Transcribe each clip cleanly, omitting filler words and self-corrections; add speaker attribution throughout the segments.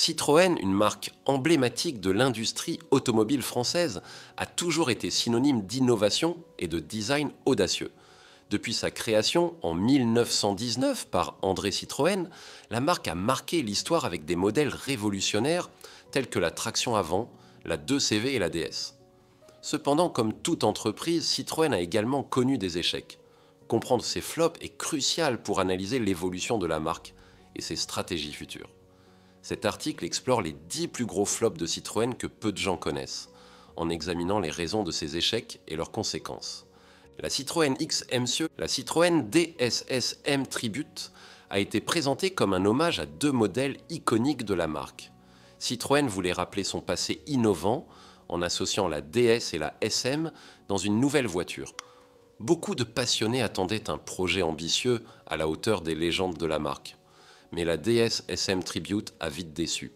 Speaker 1: Citroën, une marque emblématique de l'industrie automobile française, a toujours été synonyme d'innovation et de design audacieux. Depuis sa création en 1919 par André Citroën, la marque a marqué l'histoire avec des modèles révolutionnaires tels que la traction avant, la 2CV et la DS. Cependant, comme toute entreprise, Citroën a également connu des échecs. Comprendre ses flops est crucial pour analyser l'évolution de la marque et ses stratégies futures. Cet article explore les 10 plus gros flops de Citroën que peu de gens connaissent, en examinant les raisons de ces échecs et leurs conséquences. La Citroën X-MCE, la Citroën DSS-M Tribute, a été présentée comme un hommage à deux modèles iconiques de la marque. Citroën voulait rappeler son passé innovant en associant la DS et la SM dans une nouvelle voiture. Beaucoup de passionnés attendaient un projet ambitieux à la hauteur des légendes de la marque. Mais la DS SM Tribute a vite déçu.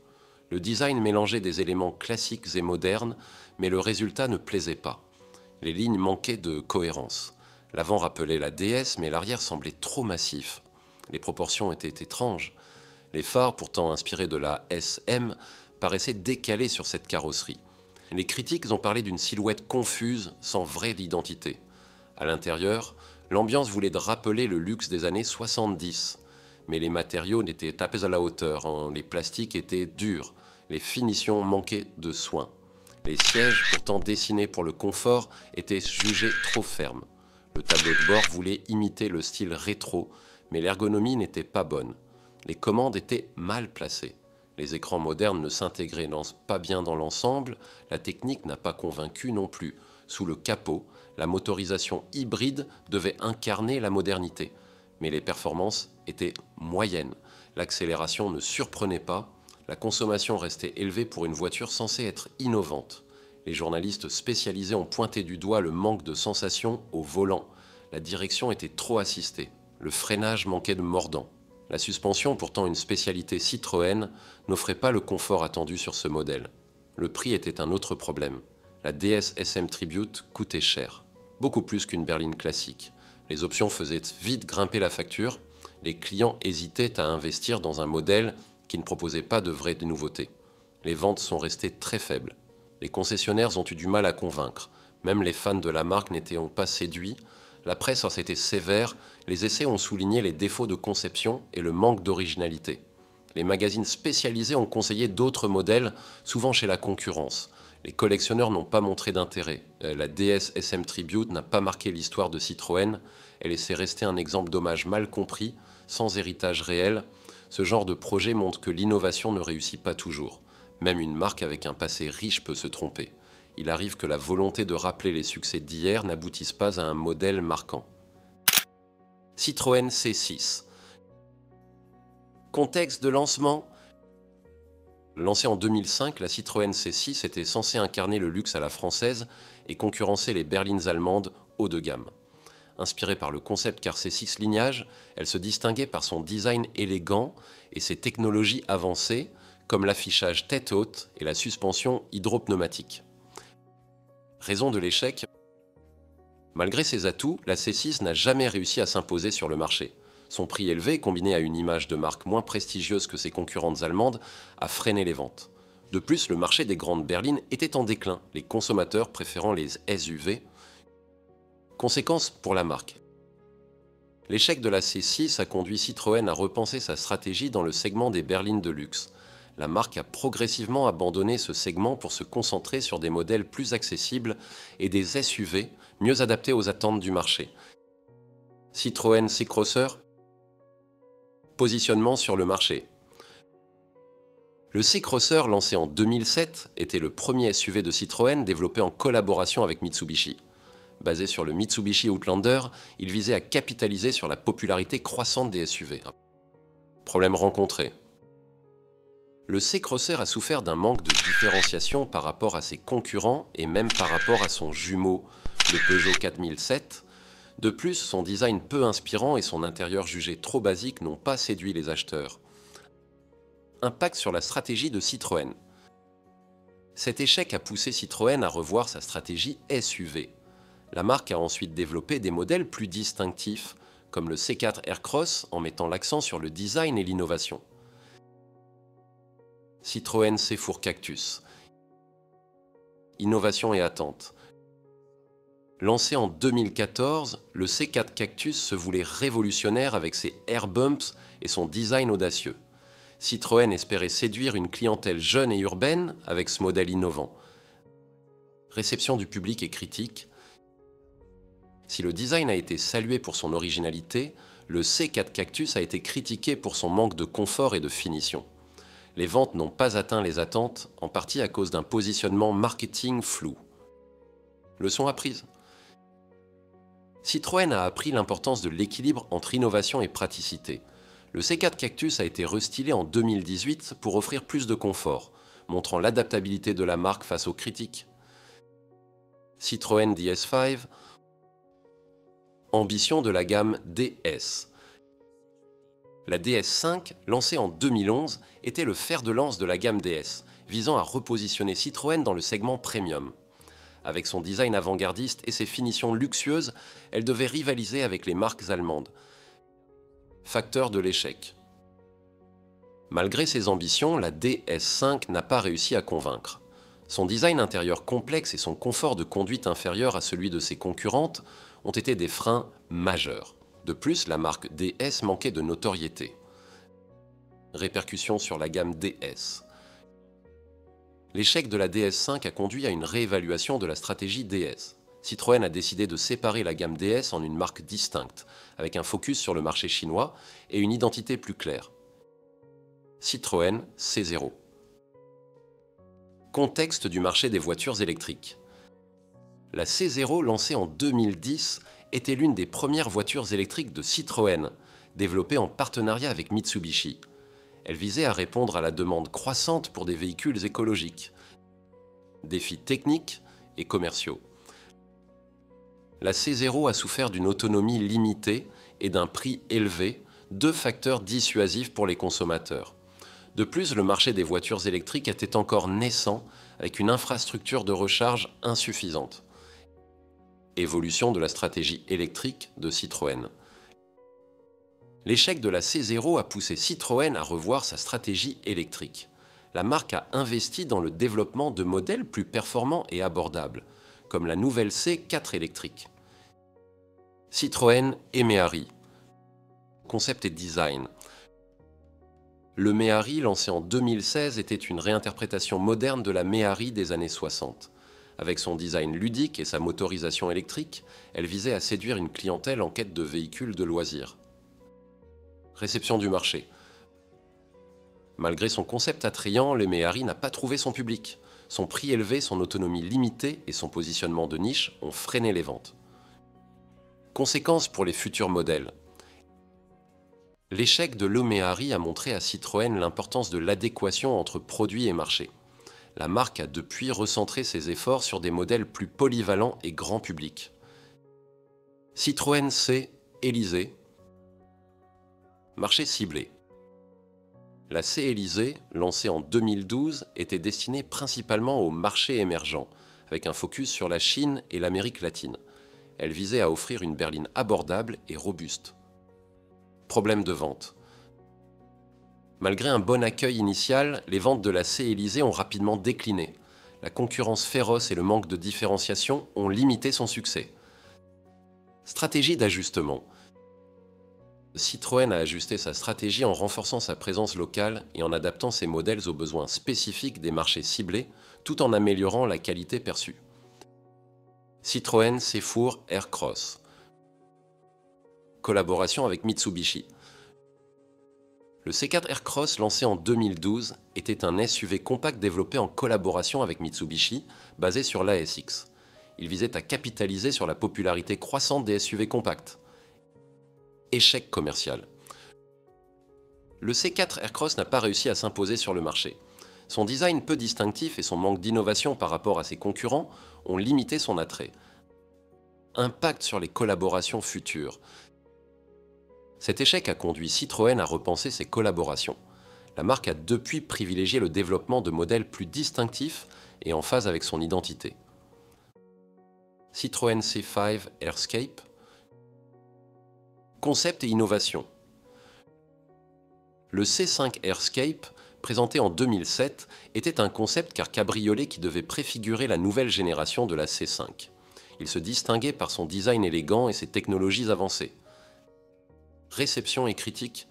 Speaker 1: Le design mélangeait des éléments classiques et modernes, mais le résultat ne plaisait pas. Les lignes manquaient de cohérence. L'avant rappelait la DS, mais l'arrière semblait trop massif. Les proportions étaient étranges. Les phares, pourtant inspirés de la SM, paraissaient décalés sur cette carrosserie. Les critiques ont parlé d'une silhouette confuse, sans vraie identité. À l'intérieur, l'ambiance voulait rappeler le luxe des années 70. Mais les matériaux n'étaient pas à la hauteur, les plastiques étaient durs, les finitions manquaient de soin. Les sièges, pourtant dessinés pour le confort, étaient jugés trop fermes. Le tableau de bord voulait imiter le style rétro, mais l'ergonomie n'était pas bonne. Les commandes étaient mal placées. Les écrans modernes ne s'intégraient pas bien dans l'ensemble, la technique n'a pas convaincu non plus. Sous le capot, la motorisation hybride devait incarner la modernité. Mais les performances étaient moyennes. L'accélération ne surprenait pas, la consommation restait élevée pour une voiture censée être innovante. Les journalistes spécialisés ont pointé du doigt le manque de sensation au volant. La direction était trop assistée. Le freinage manquait de mordant. La suspension, pourtant une spécialité Citroën, n'offrait pas le confort attendu sur ce modèle. Le prix était un autre problème. La DS SM Tribute coûtait cher, beaucoup plus qu'une berline classique. Les options faisaient vite grimper la facture. Les clients hésitaient à investir dans un modèle qui ne proposait pas de vraies nouveautés. Les ventes sont restées très faibles. Les concessionnaires ont eu du mal à convaincre. Même les fans de la marque n'étaient pas séduits. La presse a été sévère. Les essais ont souligné les défauts de conception et le manque d'originalité. Les magazines spécialisés ont conseillé d'autres modèles, souvent chez la concurrence. Les collectionneurs n'ont pas montré d'intérêt. La DS SM Tribute n'a pas marqué l'histoire de Citroën. Elle s'est restée un exemple d'hommage mal compris, sans héritage réel. Ce genre de projet montre que l'innovation ne réussit pas toujours. Même une marque avec un passé riche peut se tromper. Il arrive que la volonté de rappeler les succès d'hier n'aboutisse pas à un modèle marquant. Citroën C6. Contexte de lancement. Lancée en 2005, la Citroën C6 était censée incarner le luxe à la française et concurrencer les berlines allemandes haut de gamme. Inspirée par le concept car C6 lignage, elle se distinguait par son design élégant et ses technologies avancées, comme l'affichage tête haute et la suspension hydropneumatique. Raison de l'échec, malgré ses atouts, la C6 n'a jamais réussi à s'imposer sur le marché. Son prix élevé, combiné à une image de marque moins prestigieuse que ses concurrentes allemandes, a freiné les ventes. De plus, le marché des grandes berlines était en déclin, les consommateurs préférant les SUV. Conséquence pour la marque. L'échec de la C6 a conduit Citroën à repenser sa stratégie dans le segment des berlines de luxe. La marque a progressivement abandonné ce segment pour se concentrer sur des modèles plus accessibles et des SUV mieux adaptés aux attentes du marché. Citroën C-Crosser. Positionnement sur le marché. Le C-Crosser, lancé en 2007, était le premier SUV de Citroën développé en collaboration avec Mitsubishi. Basé sur le Mitsubishi Outlander, il visait à capitaliser sur la popularité croissante des SUV. Problème rencontré. Le C-Crosser a souffert d'un manque de différenciation par rapport à ses concurrents et même par rapport à son jumeau, le Peugeot 4007. De plus, son design peu inspirant et son intérieur jugé trop basique n'ont pas séduit les acheteurs. Impact sur la stratégie de Citroën. Cet échec a poussé Citroën à revoir sa stratégie SUV. La marque a ensuite développé des modèles plus distinctifs, comme le C4 Aircross en mettant l'accent sur le design et l'innovation. Citroën C4 Cactus. Innovation et attente. Lancé en 2014, le C4 Cactus se voulait révolutionnaire avec ses air bumps et son design audacieux. Citroën espérait séduire une clientèle jeune et urbaine avec ce modèle innovant. Réception du public et critique. Si le design a été salué pour son originalité, le C4 Cactus a été critiqué pour son manque de confort et de finition. Les ventes n'ont pas atteint les attentes, en partie à cause d'un positionnement marketing flou. Leçon apprise. Citroën a appris l'importance de l'équilibre entre innovation et praticité. Le C4 Cactus a été restylé en 2018 pour offrir plus de confort, montrant l'adaptabilité de la marque face aux critiques. Citroën DS5. Ambition de la gamme DS. La DS5, lancée en 2011, était le fer de lance de la gamme DS, visant à repositionner Citroën dans le segment premium. Avec son design avant-gardiste et ses finitions luxueuses, elle devait rivaliser avec les marques allemandes. Facteur de l'échec. Malgré ses ambitions, la DS5 n'a pas réussi à convaincre. Son design intérieur complexe et son confort de conduite inférieur à celui de ses concurrentes ont été des freins majeurs. De plus, la marque DS manquait de notoriété. Répercussions sur la gamme DS. L'échec de la DS5 a conduit à une réévaluation de la stratégie DS. Citroën a décidé de séparer la gamme DS en une marque distincte, avec un focus sur le marché chinois et une identité plus claire. Citroën C0. Contexte du marché des voitures électriques. La C0, lancée en 2010, était l'une des premières voitures électriques de Citroën, développée en partenariat avec Mitsubishi. Elle visait à répondre à la demande croissante pour des véhicules écologiques, défis techniques et commerciaux. La C0 a souffert d'une autonomie limitée et d'un prix élevé, deux facteurs dissuasifs pour les consommateurs. De plus, le marché des voitures électriques était encore naissant avec une infrastructure de recharge insuffisante. Évolution de la stratégie électrique de Citroën. L'échec de la C0 a poussé Citroën à revoir sa stratégie électrique. La marque a investi dans le développement de modèles plus performants et abordables, comme la nouvelle C4 électrique. Citroën et Méhari. Concept et design. Le Méhari, lancé en 2016, était une réinterprétation moderne de la Méhari des années 60. Avec son design ludique et sa motorisation électrique, elle visait à séduire une clientèle en quête de véhicules de loisirs. Réception du marché. Malgré son concept attrayant, le Méhari n'a pas trouvé son public. Son prix élevé, son autonomie limitée et son positionnement de niche ont freiné les ventes. Conséquences pour les futurs modèles. L'échec de l'E-Méhari a montré à Citroën l'importance de l'adéquation entre produit et marché. La marque a depuis recentré ses efforts sur des modèles plus polyvalents et grand public. Citroën C Élysée. Marché ciblé. La C Élysée, lancée en 2012, était destinée principalement au marché émergent, avec un focus sur la Chine et l'Amérique latine. Elle visait à offrir une berline abordable et robuste. Problème de vente. Malgré un bon accueil initial, les ventes de la C Élysée ont rapidement décliné. La concurrence féroce et le manque de différenciation ont limité son succès. Stratégie d'ajustement. Citroën a ajusté sa stratégie en renforçant sa présence locale et en adaptant ses modèles aux besoins spécifiques des marchés ciblés, tout en améliorant la qualité perçue. Citroën C4 Aircross. Collaboration avec Mitsubishi. Le C4 Aircross, lancé en 2012, était un SUV compact développé en collaboration avec Mitsubishi, basé sur l'ASX. Il visait à capitaliser sur la popularité croissante des SUV compacts. Échec commercial. Le C4 Aircross n'a pas réussi à s'imposer sur le marché. Son design peu distinctif et son manque d'innovation par rapport à ses concurrents ont limité son attrait. Impact sur les collaborations futures. Cet échec a conduit Citroën à repenser ses collaborations. La marque a depuis privilégié le développement de modèles plus distinctifs et en phase avec son identité. Citroën C5 Airscape. Concept et innovation. Le C5 Airscape présenté en 2007, était un concept car cabriolet qui devait préfigurer la nouvelle génération de la C5. Il se distinguait par son design élégant et ses technologies avancées. Réception et critique.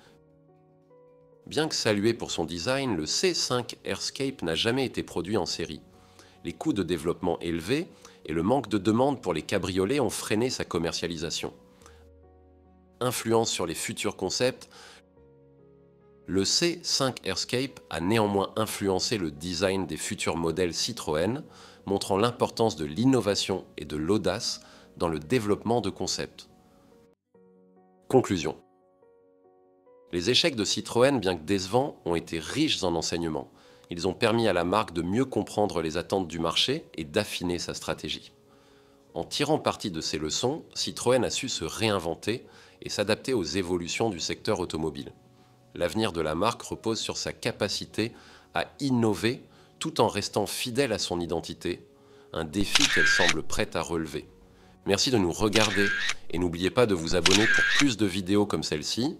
Speaker 1: Bien que salué pour son design, le C5 Airscape n'a jamais été produit en série. Les coûts de développement élevés et le manque de demande pour les cabriolets ont freiné sa commercialisation. Influence sur les futurs concepts. Le C5 Airscape a néanmoins influencé le design des futurs modèles Citroën, montrant l'importance de l'innovation et de l'audace dans le développement de concepts. Conclusion. Les échecs de Citroën, bien que décevants, ont été riches en enseignements. Ils ont permis à la marque de mieux comprendre les attentes du marché et d'affiner sa stratégie. En tirant parti de ces leçons, Citroën a su se réinventer et s'adapter aux évolutions du secteur automobile. L'avenir de la marque repose sur sa capacité à innover tout en restant fidèle à son identité, un défi qu'elle semble prête à relever. Merci de nous regarder et n'oubliez pas de vous abonner pour plus de vidéos comme celle-ci.